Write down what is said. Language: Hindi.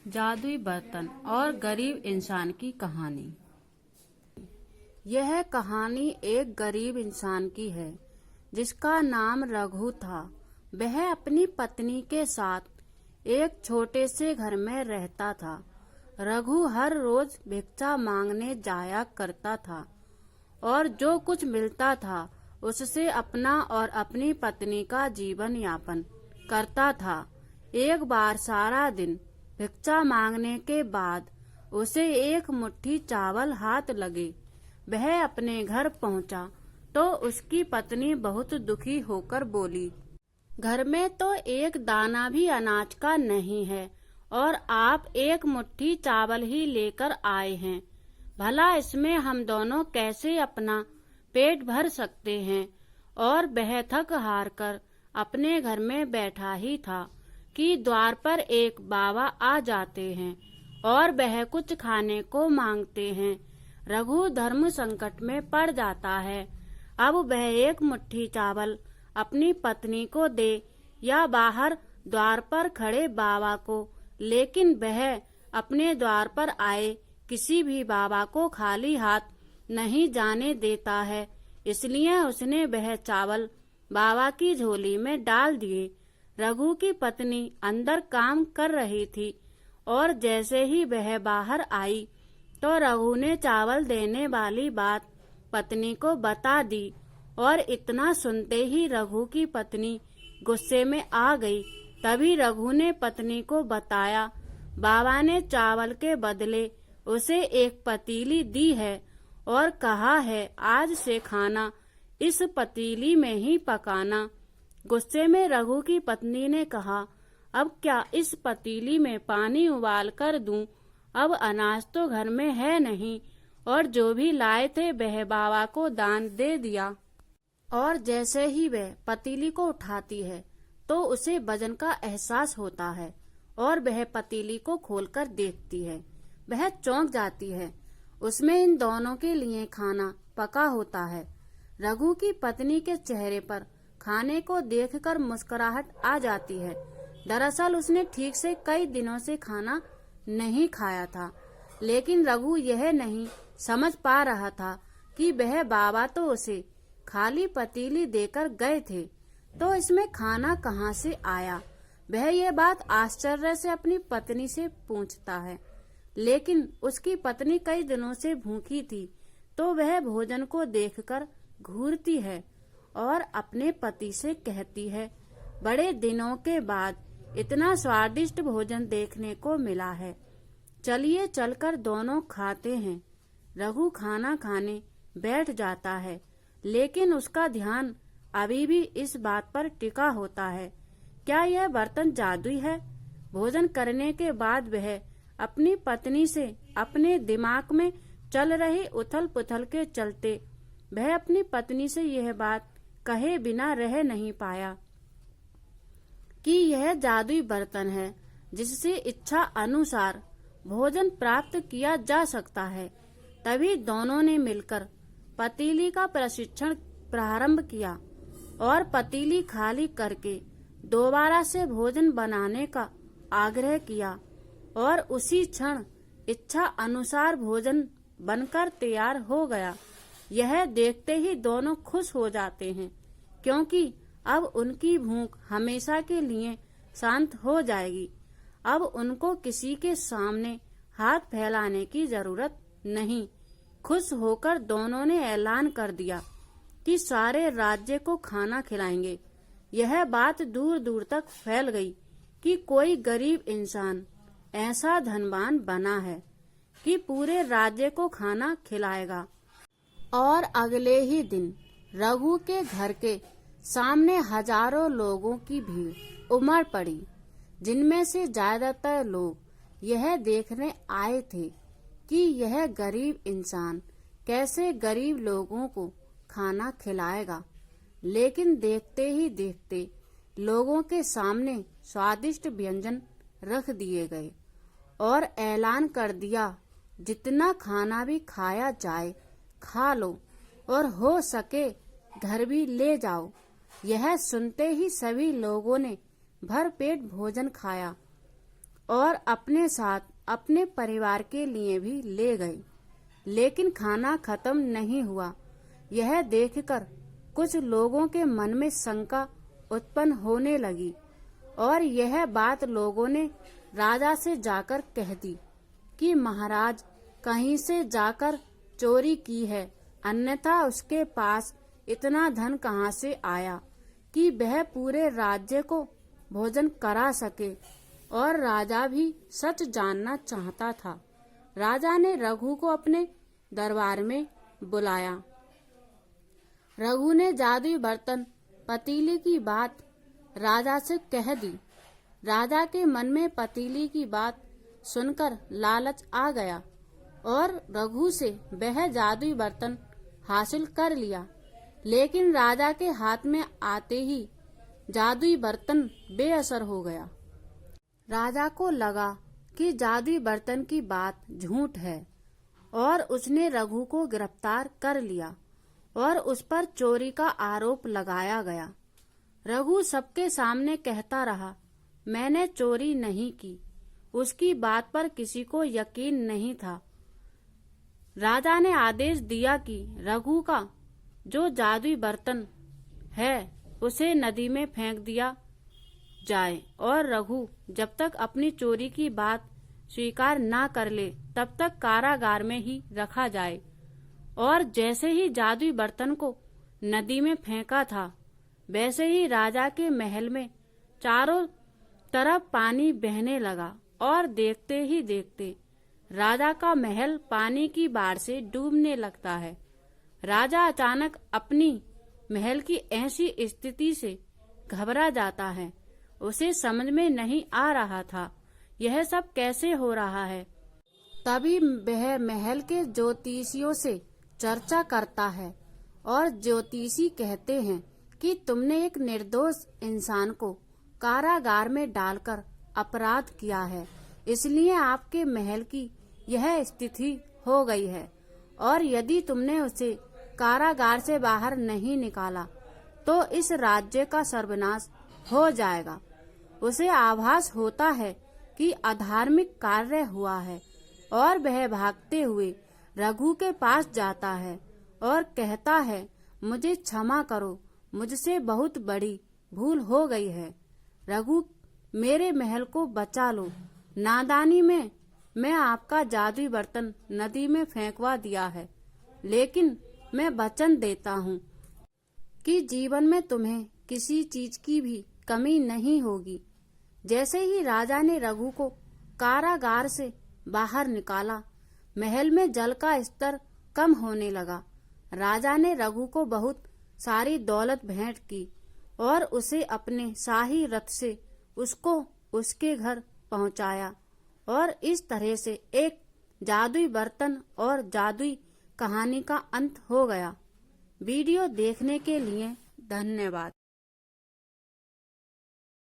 जादुई बर्तन और गरीब इंसान की कहानी। यह कहानी एक गरीब इंसान की है जिसका नाम रघु था। वह अपनी पत्नी के साथ एक छोटे से घर में रहता था। रघु हर रोज भिक्षा मांगने जाया करता था और जो कुछ मिलता था उससे अपना और अपनी पत्नी का जीवन यापन करता था। एक बार सारा दिन भिक्षा मांगने के बाद उसे एक मुट्ठी चावल हाथ लगे। वह अपने घर पहुंचा तो उसकी पत्नी बहुत दुखी होकर बोली, घर में तो एक दाना भी अनाज का नहीं है और आप एक मुट्ठी चावल ही लेकर आए हैं। भला इसमें हम दोनों कैसे अपना पेट भर सकते हैं। और वह थक हार कर अपने घर में बैठा ही था कि द्वार पर एक बाबा आ जाते हैं और वह कुछ खाने को मांगते हैं। रघु धर्म संकट में पड़ जाता है। अब वह एक मुट्ठी चावल अपनी पत्नी को दे या बाहर द्वार पर खड़े बाबा को, लेकिन वह अपने द्वार पर आए किसी भी बाबा को खाली हाथ नहीं जाने देता है। इसलिए उसने वह चावल बाबा की झोली में डाल दिए। रघु की पत्नी अंदर काम कर रही थी और जैसे ही वह बाहर आई तो रघु ने चावल देने वाली बात पत्नी को बता दी और इतना सुनते ही रघु की पत्नी गुस्से में आ गई। तभी रघु ने पत्नी को बताया, बाबा ने चावल के बदले उसे एक पतीली दी है और कहा है आज से खाना इस पतीली में ही पकाना। गुस्से में रघु की पत्नी ने कहा, अब क्या इस पतीली में पानी उबाल कर दूं? अब अनाज तो घर में है नहीं। और जो भी लाए थे वह बाबा को दान दे दिया। और जैसे ही वह पतीली को उठाती है तो उसे वजन का एहसास होता है और वह पतीली को खोलकर देखती है। वह चौंक जाती है। उसमें इन दोनों के लिए खाना पका होता है। रघु की पत्नी के चेहरे पर खाने को देखकर मुस्कुराहट आ जाती है। दरअसल उसने ठीक से कई दिनों से खाना नहीं खाया था, लेकिन रघु यह नहीं समझ पा रहा था कि वह बाबा तो उसे खाली पतीली देकर गए थे, तो इसमें खाना कहाँ से आया। वह ये बात आश्चर्य से अपनी पत्नी से पूछता है, लेकिन उसकी पत्नी कई दिनों से भूखी थी तो वह भोजन को देखकर घूरती है और अपने पति से कहती है, बड़े दिनों के बाद इतना स्वादिष्ट भोजन देखने को मिला है, चलिए चलकर दोनों खाते हैं। रघु खाना खाने बैठ जाता है, लेकिन उसका ध्यान अभी भी इस बात पर टिका होता है, क्या यह बर्तन जादुई है। भोजन करने के बाद वह अपनी पत्नी से अपने दिमाग में चल रही उथल पुथल के चलते वह अपनी पत्नी से यह बात कहे बिना रह नहीं पाया कि यह जादुई बर्तन है जिससे इच्छा अनुसार भोजन प्राप्त किया जा सकता है। तभी दोनों ने मिलकर पतीली का प्रशिक्षण प्रारंभ किया और पतीली खाली करके दोबारा से भोजन बनाने का आग्रह किया और उसी क्षण इच्छा अनुसार भोजन बनकर तैयार हो गया। यह देखते ही दोनों खुश हो जाते हैं, क्योंकि अब उनकी भूख हमेशा के लिए शांत हो जाएगी। अब उनको किसी के सामने हाथ फैलाने की जरूरत नहीं। खुश होकर दोनों ने ऐलान कर दिया कि सारे राज्य को खाना खिलाएंगे। यह बात दूर दूर तक फैल गई कि कोई गरीब इंसान ऐसा धनवान बना है कि पूरे राज्य को खाना खिलाएगा। और अगले ही दिन रघु के घर के सामने हजारों लोगों की भीड़ उमड़ पड़ी, जिनमें से ज्यादातर लोग यह देखने आए थे कि यह गरीब इंसान कैसे गरीब लोगों को खाना खिलाएगा। लेकिन देखते ही देखते लोगों के सामने स्वादिष्ट व्यंजन रख दिए गए और ऐलान कर दिया, जितना खाना भी खाया जाए खा लो और हो सके घर भी ले जाओ। यह सुनते ही सभी लोगों ने भर पेट भोजन खाया और अपने साथ अपने परिवार के लिए भी ले गए। लेकिन खाना खत्म नहीं हुआ। यह देखकर कुछ लोगों के मन में शंका उत्पन्न होने लगी और यह बात लोगों ने राजा से जाकर कह दी कि महाराज कहीं से जाकर चोरी की है, अन्यथा उसके पास इतना धन कहाँ से आया कि वह पूरे राज्य को भोजन करा सके। और राजा भी सच जानना चाहता था। राजा ने रघु को अपने दरबार में बुलाया। रघु ने जादुई बर्तन पतीली की बात राजा से कह दी। राजा के मन में पतीली की बात सुनकर लालच आ गया और रघु से वह जादुई बर्तन हासिल कर लिया। लेकिन राजा के हाथ में आते ही जादुई बर्तन बेअसर हो गया। राजा को लगा कि जादुई बर्तन की बात झूठ है और उसने रघु को गिरफ्तार कर लिया और उस पर चोरी का आरोप लगाया गया। रघु सबके सामने कहता रहा, मैंने चोरी नहीं की। उसकी बात पर किसी को यकीन नहीं था। राजा ने आदेश दिया कि रघु का जो जादुई बर्तन है उसे नदी में फेंक दिया जाए और रघु जब तक अपनी चोरी की बात स्वीकार ना कर ले तब तक कारागार में ही रखा जाए। और जैसे ही जादुई बर्तन को नदी में फेंका था वैसे ही राजा के महल में चारों तरफ पानी बहने लगा और देखते ही देखते राजा का महल पानी की बाढ़ से डूबने लगता है। राजा अचानक अपनी महल की ऐसी स्थिति से घबरा जाता है। उसे समझ में नहीं आ रहा था यह सब कैसे हो रहा है। तभी वह महल के ज्योतिषियों से चर्चा करता है और ज्योतिषी कहते हैं कि तुमने एक निर्दोष इंसान को कारागार में डालकर अपराध किया है, इसलिए आपके महल की यह स्थिति हो गई है। और यदि तुमने उसे कारागार से बाहर नहीं निकाला तो इस राज्य का सर्वनाश हो जाएगा। उसे आभास होता है कि अधार्मिक कार्य हुआ है और वह भागते हुए रघु के पास जाता है और कहता है, मुझे क्षमा करो, मुझसे बहुत बड़ी भूल हो गई है। रघु, मेरे महल को बचा लो। नादानी में मैं आपका जादुई बर्तन नदी में फेंकवा दिया है, लेकिन मैं वचन देता हूँ कि जीवन में तुम्हें किसी चीज की भी कमी नहीं होगी। जैसे ही राजा ने रघु को कारागार से बाहर निकाला, महल में जल का स्तर कम होने लगा। राजा ने रघु को बहुत सारी दौलत भेंट की और उसे अपने शाही रथ से उसको उसके घर पहुंचाया। और इस तरह से एक जादुई बर्तन और जादुई कहानी का अंत हो गया। वीडियो देखने के लिए धन्यवाद।